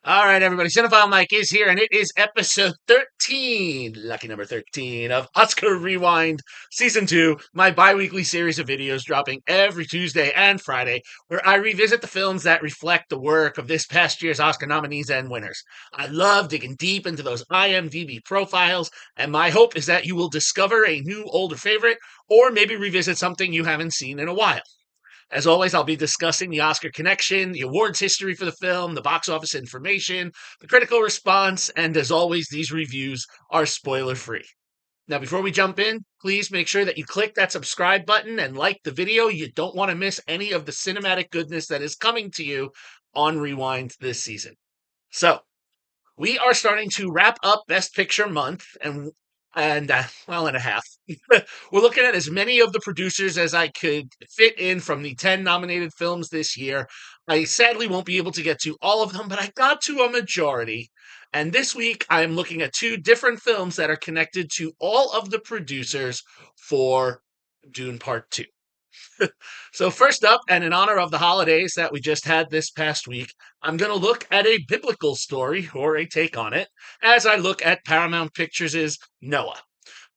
All right, everybody. Cinephile Mike is here, and it is episode 13, lucky number 13, of Oscar Rewind Season 2, my bi weekly series of videos dropping every Tuesday and Friday, where I revisit the films that reflect the work of this past year's Oscar nominees and winners. I love digging deep into those IMDb profiles, and my hope is that you will discover a new, older favorite, or maybe revisit something you haven't seen in a while. As always, I'll be discussing the Oscar connection, the awards history for the film, the box office information, the critical response, and as always, these reviews are spoiler free. Now, before we jump in, please make sure that you click that subscribe button and like the video. You don't want to miss any of the cinematic goodness that is coming to you on Rewind this season. So, we are starting to wrap up Best Picture month, and a half. We're looking at as many of the producers as I could fit in from the 10 nominated films this year. I sadly won't be able to get to all of them, but I got to a majority. And this week, I'm looking at two different films that are connected to all of the producers for Dune Part 2. So, first up, and in honor of the holidays that we just had this past week, I'm going to look at a biblical story or a take on it as I look at Paramount Pictures' Noah.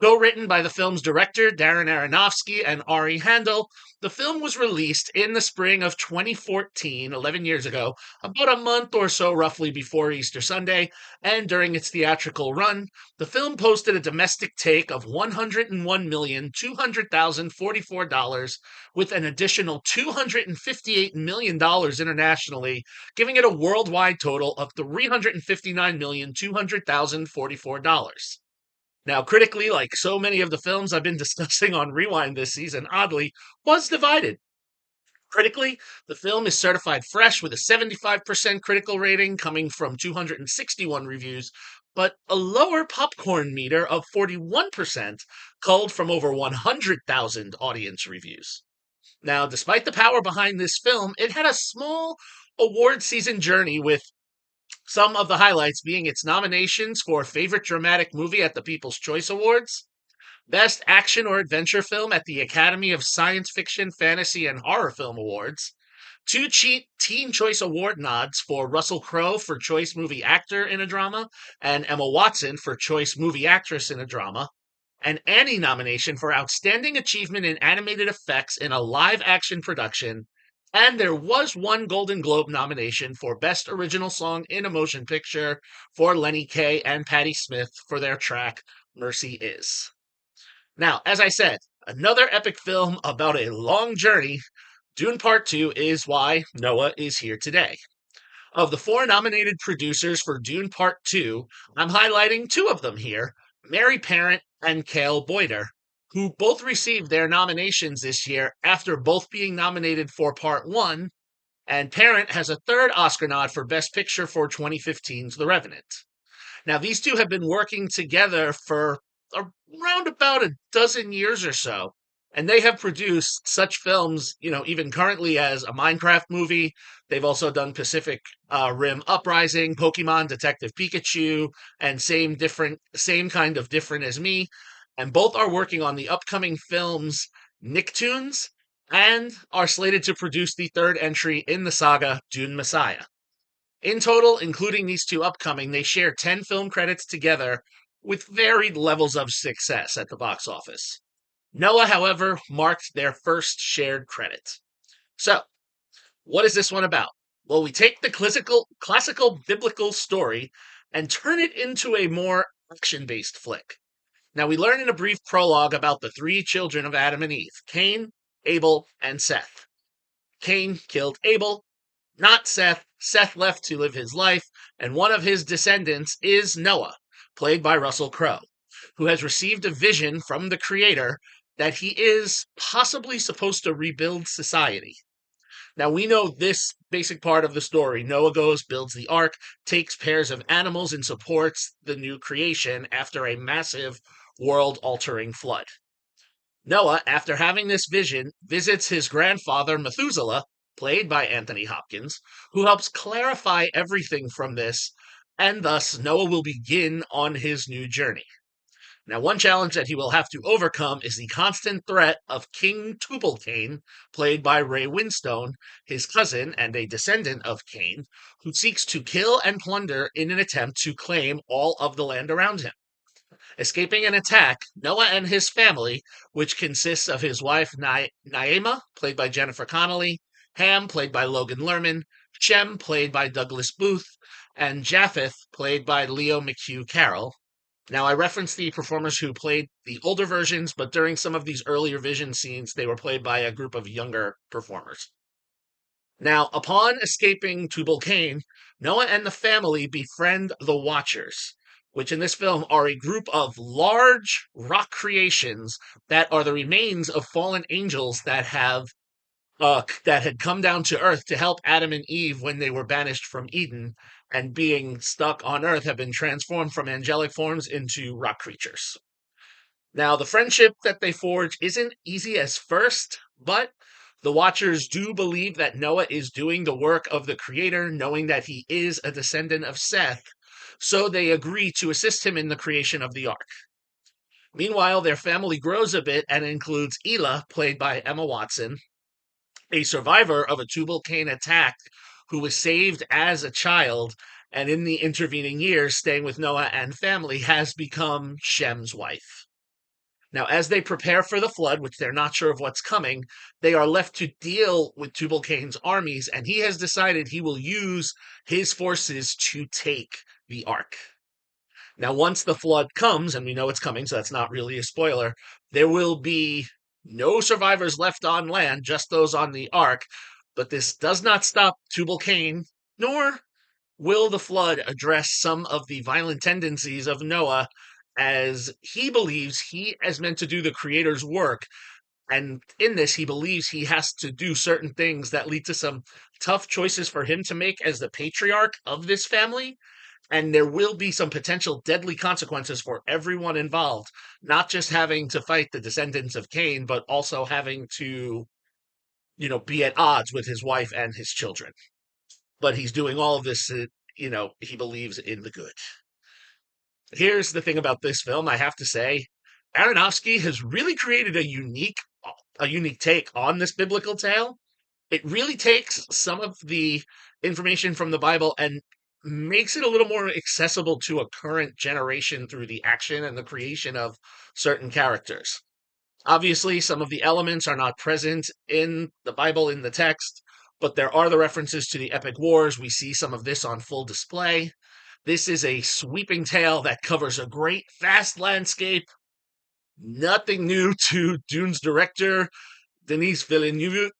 Co-written by the film's director, Darren Aronofsky and Ari Handel, the film was released in the spring of 2014, 11 years ago, about a month or so roughly before Easter Sunday, and during its theatrical run, the film posted a domestic take of $101,200,044 with an additional $258 million internationally, giving it a worldwide total of $359,200,044. Now, critically, like so many of the films I've been discussing on Rewind this season, oddly, was divided. Critically, the film is certified fresh with a 75% critical rating coming from 261 reviews, but a lower popcorn meter of 41% culled from over 100,000 audience reviews. Now, despite the power behind this film, it had a small award season journey with some of the highlights being its nominations for Favorite Dramatic Movie at the People's Choice Awards, Best Action or Adventure Film at the Academy of Science Fiction, Fantasy, and Horror Film Awards, two Teen Choice Award nods for Russell Crowe for Choice Movie Actor in a Drama and Emma Watson for Choice Movie Actress in a Drama, an Annie nomination for Outstanding Achievement in Animated Effects in a Live Action Production, and there was one Golden Globe nomination for Best Original Song in a Motion Picture for Lenny Kaye and Patti Smith for their track Mercy Is. Now, as I said, another epic film about a long journey. Dune Part 2 is why Noah is here today. Of the four nominated producers for Dune Part 2, I'm highlighting two of them here, Mary Parent and Cale Boyder, who both received their nominations this year after both being nominated for Part 1, and Parent has a third Oscar nod for Best Picture for 2015's The Revenant. Now, these two have been working together for around about a dozen years or so, and they have produced such films, even currently as a Minecraft movie. They've also done Pacific Rim Uprising, Pokemon Detective Pikachu, and same kind of different as me. And both are working on the upcoming films Nicktoons and are slated to produce the third entry in the saga, Dune Messiah. In total, including these two upcoming, they share 10 film credits together with varied levels of success at the box office. Noah, however, marked their first shared credit. So, what is this one about? Well, we take the classical biblical story and turn it into a more action-based flick. Now, we learn in a brief prologue about the three children of Adam and Eve, Cain, Abel, and Seth. Cain killed Abel, not Seth. Seth left to live his life, and one of his descendants is Noah, played by Russell Crowe, who has received a vision from the Creator that he is possibly supposed to rebuild society. Now, we know this basic part of the story. Noah goes, builds the ark, takes pairs of animals, and supports the new creation after a massive world-altering flood. Noah, after having this vision, visits his grandfather Methuselah, played by Anthony Hopkins, who helps clarify everything from this, and thus Noah will begin on his new journey. Now, one challenge that he will have to overcome is the constant threat of King Tubal-Cain, played by Ray Winstone, his cousin and a descendant of Cain, who seeks to kill and plunder in an attempt to claim all of the land around him. Escaping an attack, Noah and his family, which consists of his wife Naima, played by Jennifer Connelly, Ham, played by Logan Lerman, Shem, played by Douglas Booth, and Japheth, played by Leo McHugh Carroll. Now, I referenced the performers who played the older versions, but during some of these earlier vision scenes, they were played by a group of younger performers. Now, upon escaping Tubal-Cain, Noah and the family befriend the Watchers, which in this film are a group of large rock creations that are the remains of fallen angels that had come down to Earth to help Adam and Eve when they were banished from Eden, and being stuck on Earth have been transformed from angelic forms into rock creatures. Now, the friendship that they forge isn't easy as first, but the Watchers do believe that Noah is doing the work of the Creator, knowing that he is a descendant of Seth, so they agree to assist him in the creation of the ark. Meanwhile, their family grows a bit and includes Ela, played by Emma Watson, a survivor of a Tubal-Cain attack who was saved as a child, and in the intervening years, staying with Noah and family, has become Shem's wife. Now, as they prepare for the flood, which they're not sure of what's coming, they are left to deal with Tubal-Cain's armies, and he has decided he will use his forces to take the ark. Now, once the flood comes, and we know it's coming, so that's not really a spoiler, there will be no survivors left on land, just those on the ark. But this does not stop Tubal-Cain, nor will the flood address some of the violent tendencies of Noah, as he believes he is meant to do the Creator's work. And in this, he believes he has to do certain things that lead to some tough choices for him to make as the patriarch of this family. And there will be some potential deadly consequences for everyone involved, not just having to fight the descendants of Cain, but also having to, be at odds with his wife and his children. But he's doing all of this, he believes in the good. Here's the thing about this film, I have to say, Aronofsky has really created a unique take on this biblical tale. It really takes some of the information from the Bible and makes it a little more accessible to a current generation through the action and the creation of certain characters. Obviously, some of the elements are not present in the Bible in the text, but there are the references to the epic wars. We see some of this on full display. This is a sweeping tale that covers a great, vast landscape. Nothing new to Dune's director, Denis Villeneuve,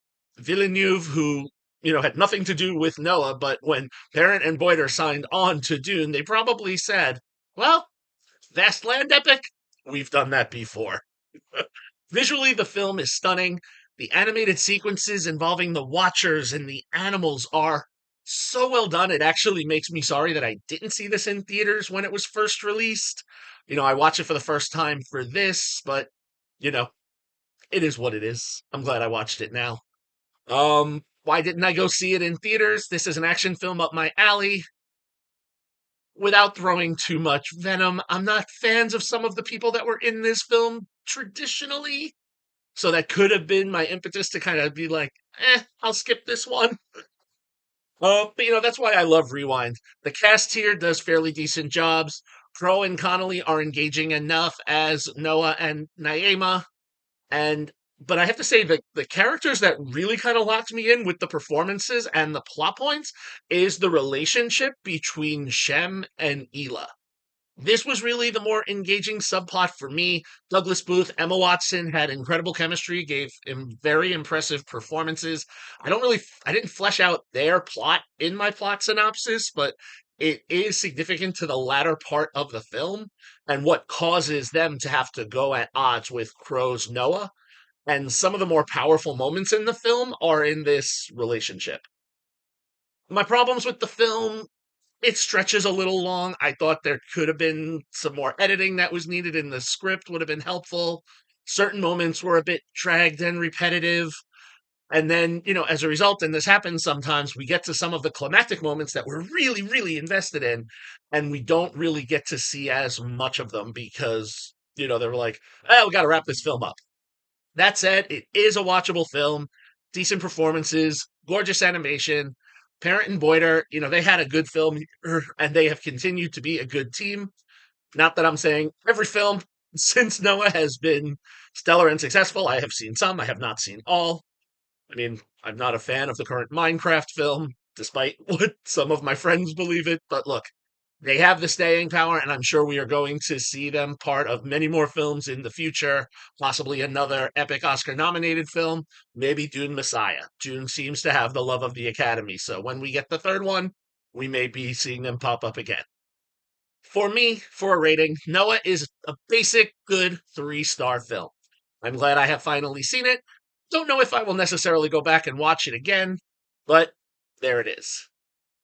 who had nothing to do with Noah, but when Darren and Boyder signed on to Dune, they probably said, well, vast land epic, we've done that before. Visually, the film is stunning. The animated sequences involving the Watchers and the animals are so well done. It actually makes me sorry that I didn't see this in theaters when it was first released. I watched it for the first time for this, but, it is what it is. I'm glad I watched it now. Why didn't I go see it in theaters? This is an action film up my alley. Without throwing too much venom, I'm not fans of some of the people that were in this film traditionally. So that could have been my impetus to kind of be like, I'll skip this one. But that's why I love Rewind. The cast here does fairly decent jobs. Crowe and Connolly are engaging enough as Noah and Naima. But I have to say that the characters that really kind of locked me in with the performances and the plot points is the relationship between Shem and Ela. This was really the more engaging subplot for me. Douglas Booth, Emma Watson had incredible chemistry, gave very impressive performances. I didn't flesh out their plot in my plot synopsis, but it is significant to the latter part of the film and what causes them to have to go at odds with Crowe's Noah. And some of the more powerful moments in the film are in this relationship. My problems with the film, it stretches a little long. I thought there could have been some more editing that was needed in the script, would have been helpful. Certain moments were a bit dragged and repetitive. And then, as a result, and this happens sometimes, we get to some of the climactic moments that we're really, really invested in, and we don't really get to see as much of them because, they were like, "Oh, we got to wrap this film up." That said, it is a watchable film, decent performances, gorgeous animation. Parent and Boyder, they had a good film and they have continued to be a good team. Not that I'm saying every film since Noah has been stellar and successful. I have seen some, I have not seen all. I mean, I'm not a fan of the current Minecraft film, despite what some of my friends believe it. But look, they have the staying power, and I'm sure we are going to see them part of many more films in the future, possibly another epic Oscar nominated film, maybe Dune Messiah. Dune seems to have the love of the Academy, so when we get the third one, we may be seeing them pop up again. For me, for a rating, Noah is a basic, good 3-star film. I'm glad I have finally seen it. Don't know if I will necessarily go back and watch it again, but there it is.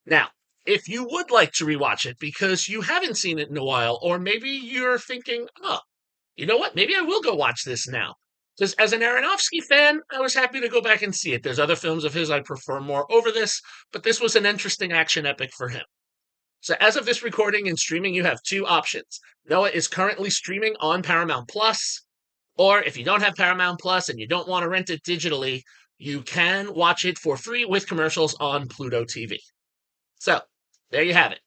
Now, if you would like to rewatch it because you haven't seen it in a while, or maybe you're thinking, oh, you know what? Maybe I will go watch this now. Because as an Aronofsky fan, I was happy to go back and see it. There's other films of his I prefer more over this, but this was an interesting action epic for him. So as of this recording and streaming, you have two options. Noah is currently streaming on Paramount Plus, or if you don't have Paramount Plus and you don't want to rent it digitally, you can watch it for free with commercials on Pluto TV. So there you have it.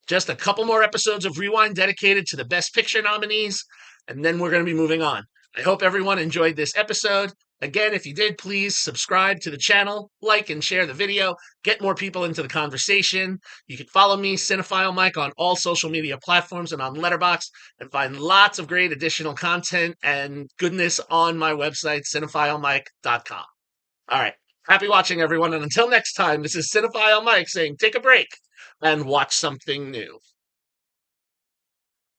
Just a couple more episodes of Rewind dedicated to the Best Picture nominees, and then we're going to be moving on. I hope everyone enjoyed this episode. Again, if you did, please subscribe to the channel, like and share the video, get more people into the conversation. You can follow me, Cinephile Mike, on all social media platforms and on Letterboxd, and find lots of great additional content and goodness on my website, cinephilemike.com. All right. Happy watching, everyone. And until next time, this is Cinephile Mike saying take a break and watch something new.